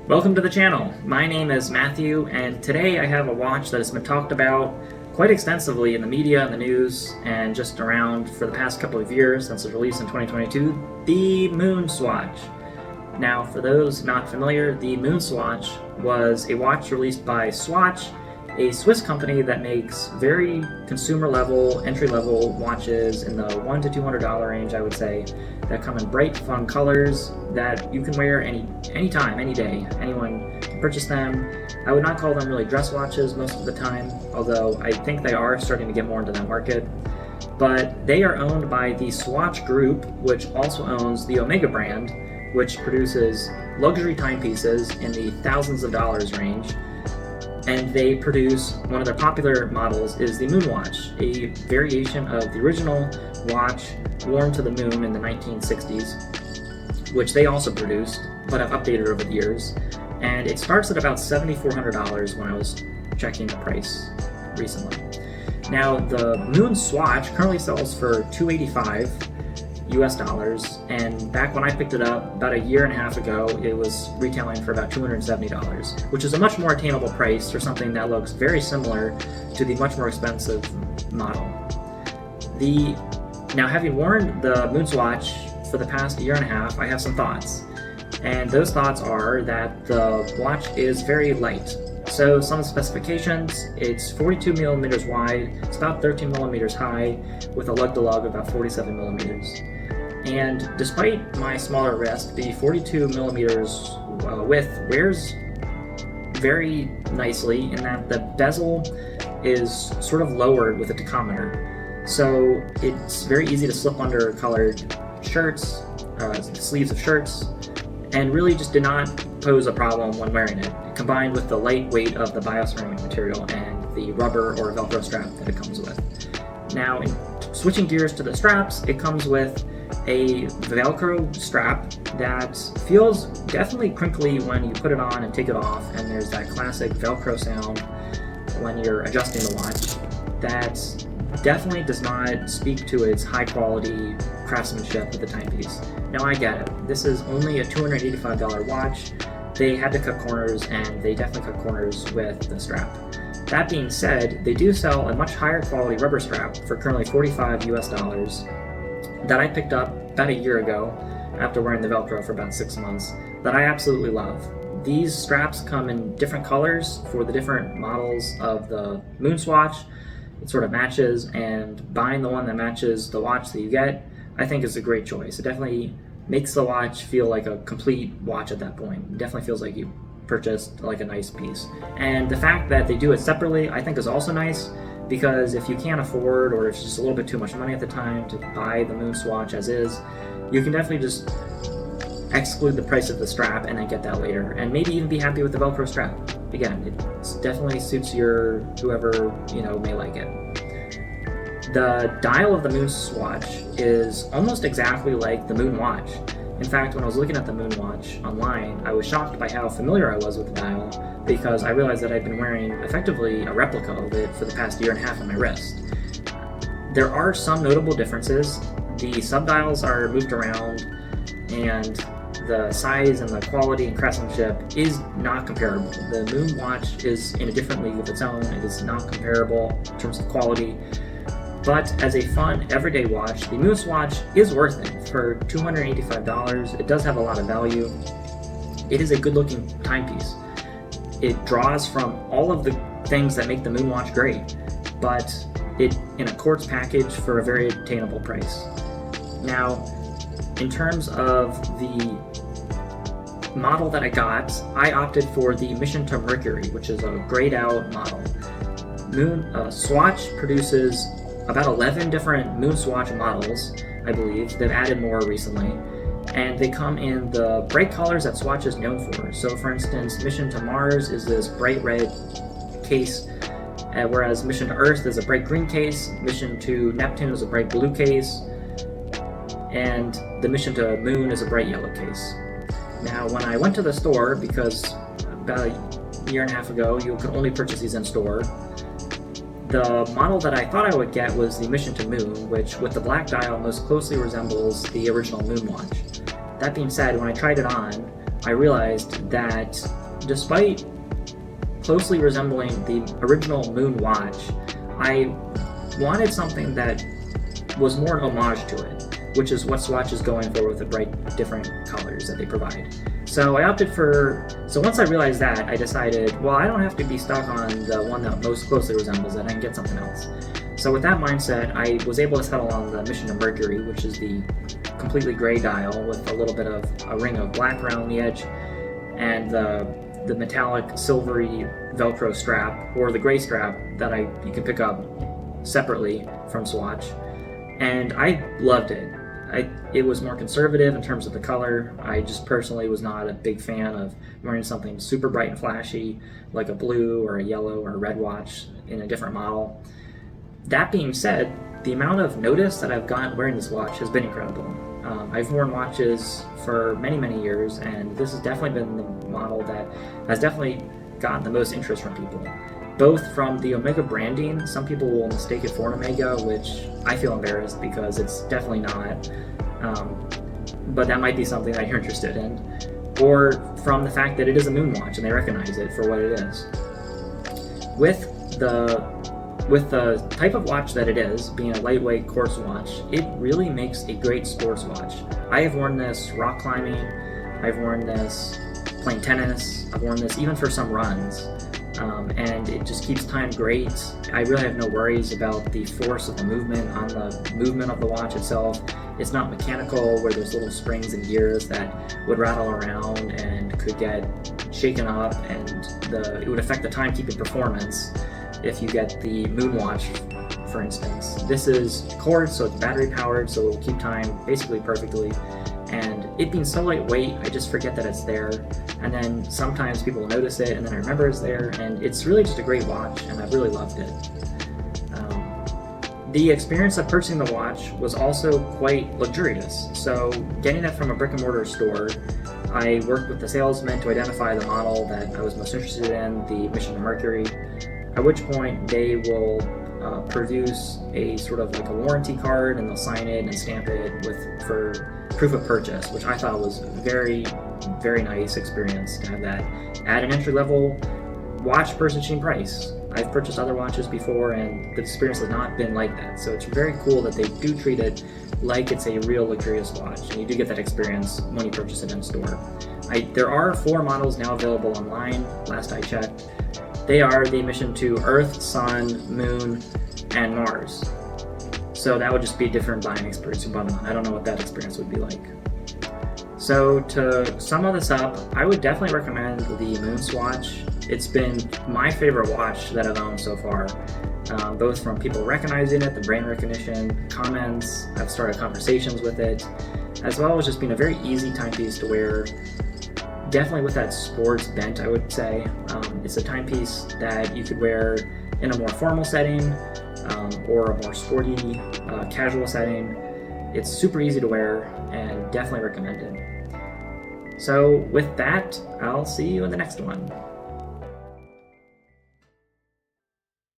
Welcome to the channel. My name is Matthew, and today I have a watch that has been talked about quite extensively in the media and the news and just around for the past couple of years since its release in 2022, the MoonSwatch. Now, for those not familiar, the MoonSwatch was a watch released by Swatch, a Swiss company that makes very consumer-level, entry-level watches in the $100 to $200 range, I would say, that come in bright, fun colors that you can wear anytime, any day. Anyone can purchase them. I would not call them really dress watches most of the time, although I think they are starting to get more into that market. But they are owned by the Swatch Group, which also owns the Omega brand, which produces luxury timepieces in the thousands of dollars range. And they produce, one of their popular models is the MoonWatch, a variation of the original watch worn to the moon in the 1960s, which they also produced, but have updated over the years. And it starts at about $7,400 when I was checking the price recently. Now, the MoonSwatch currently sells for $285 US, and back when I picked it up about a year and a half ago, it was retailing for about $270, which is a much more attainable price for something that looks very similar to the much more expensive model. Now, having worn the MoonSwatch for the past year and a half, I have some thoughts. And those thoughts are that the watch is very light. So some specifications, it's 42 millimeters wide, it's about 13 millimeters high, with a lug-to-lug of about 47 millimeters. And despite my smaller wrist, the 42 millimeters width wears very nicely in that the bezel is sort of lowered with a tachometer. So it's very easy to slip under colored shirts, sleeves of shirts, and really just did not pose a problem when wearing it, combined with the light weight of the bioceramic material and the rubber or Velcro strap that it comes with. Now, in switching gears to the straps, it comes with a Velcro strap that feels definitely crinkly when you put it on and take it off, and there's that classic Velcro sound when you're adjusting the watch that definitely does not speak to its high quality craftsmanship of the timepiece. Now, I get it. This is only a $285 watch. They had to cut corners, and they definitely cut corners with the strap. That being said, they do sell a much higher quality rubber strap for currently $45 US that I picked up about a year ago after wearing the Velcro for about 6 months that I absolutely love. These straps come in different colors for the different models of the MoonSwatch. It sort of matches, and buying the one that matches the watch that you get, I think is a great choice. It definitely makes the watch feel like a complete watch at that point. It definitely feels like you purchased like a nice piece. And the fact that they do it separately, I think, is also nice, because if you can't afford, or it's just a little bit too much money at the time to buy the MoonSwatch as is, you can definitely just exclude the price of the strap and then get that later, and maybe even be happy with the Velcro strap. Again, it definitely suits your whoever may like it. The dial of the MoonSwatch is almost exactly like the MoonWatch. In fact, when I was looking at the MoonWatch online, I was shocked by how familiar I was with the dial, because I realized that I'd been wearing effectively a replica of it for the past year and a half on my wrist. There are some notable differences. The subdials are moved around, and the size and the quality and craftsmanship is not comparable. The MoonWatch is in a different league of its own. It is not comparable in terms of quality. But as a fun, everyday watch, the MoonSwatch is worth it. For $285, it does have a lot of value. It is a good-looking timepiece. It draws from all of the things that make the MoonWatch great, but it in a quartz package for a very attainable price. Now, in terms of the model that I got, I opted for the Mission to Mercury, which is a grayed out model. Swatch produces about 11 different MoonSwatch models, I believe. They've added more recently, and they come in the bright colors that Swatch is known for. So, for instance, Mission to Mars is this bright red case, whereas Mission to Earth is a bright green case, Mission to Neptune is a bright blue case, and the Mission to Moon is a bright yellow case. Now, when I went to the store, because about a year and a half ago, you could only purchase these in store, the model that I thought I would get was the Mission to Moon, which with the black dial most closely resembles the original MoonWatch. That being said, when I tried it on, I realized that despite closely resembling the original Moon watch, I wanted something that was more an homage to it, which is what Swatch is going for with the bright different colors that they provide. So I opted for, so once I realized that, I decided, well, I don't have to be stuck on the one that most closely resembles it, I can get something else. So with that mindset, I was able to settle on the Mission to Mercury, which is the completely gray dial with a little bit of a ring of black around the edge, and the metallic silvery Velcro strap, or the gray strap that you can pick up separately from Swatch. And I loved it. It was more conservative in terms of the color. I just personally was not a big fan of wearing something super bright and flashy, like a blue or a yellow or a red watch in a different model. That being said, the amount of notice that I've gotten wearing this watch has been incredible. I've worn watches for many, many years, and this has definitely been the model that has definitely gotten the most interest from people. Both from the Omega branding, some people will mistake it for an Omega, which I feel embarrassed because it's definitely not, but that might be something that you're interested in, or from the fact that it is a Moon watch and they recognize it for what it is. With the type of watch that it is, being a lightweight quartz watch, it really makes a great sports watch. I have worn this rock climbing, I've worn this playing tennis, I've worn this even for some runs, and it just keeps time great. I really have no worries about the force of the movement on the movement of the watch itself. It's not mechanical where there's little springs and gears that would rattle around and could get shaken up, and it would affect the timekeeping performance if you get the Moon watch, for instance. This is quartz, so it's battery powered, so it will keep time basically perfectly. And it being so lightweight, I just forget that it's there. And then sometimes people notice it, and then I remember it's there, and it's really just a great watch, and I've really loved it. The experience of purchasing the watch was also quite luxurious. So getting it from a brick and mortar store, I worked with the salesman to identify the model that I was most interested in, the Mission to Mercury, at which point they will produce a sort of like a warranty card, and they'll sign it and stamp it for proof of purchase, which I thought was very, very nice experience to have that at an entry-level watch purchasing price. I've purchased other watches before, and the experience has not been like that. So it's very cool that they do treat it like it's a real luxurious watch, and you do get that experience when you purchase it in store. There are 4 models now available online, last I checked. They are the Mission to Earth, Sun, Moon, and Mars. So that would just be a different buying experience. I don't know what that experience would be like. So to sum all this up, I would definitely recommend the MoonSwatch. It's been my favorite watch that I've owned so far, both from people recognizing it, the brand recognition, comments, I've started conversations with it, as well as just being a very easy timepiece to wear. Definitely with that sports bent, I would say. It's a timepiece that you could wear in a more formal setting, or a more sporty, casual setting. It's super easy to wear and definitely recommended. So with that, I'll see you in the next one.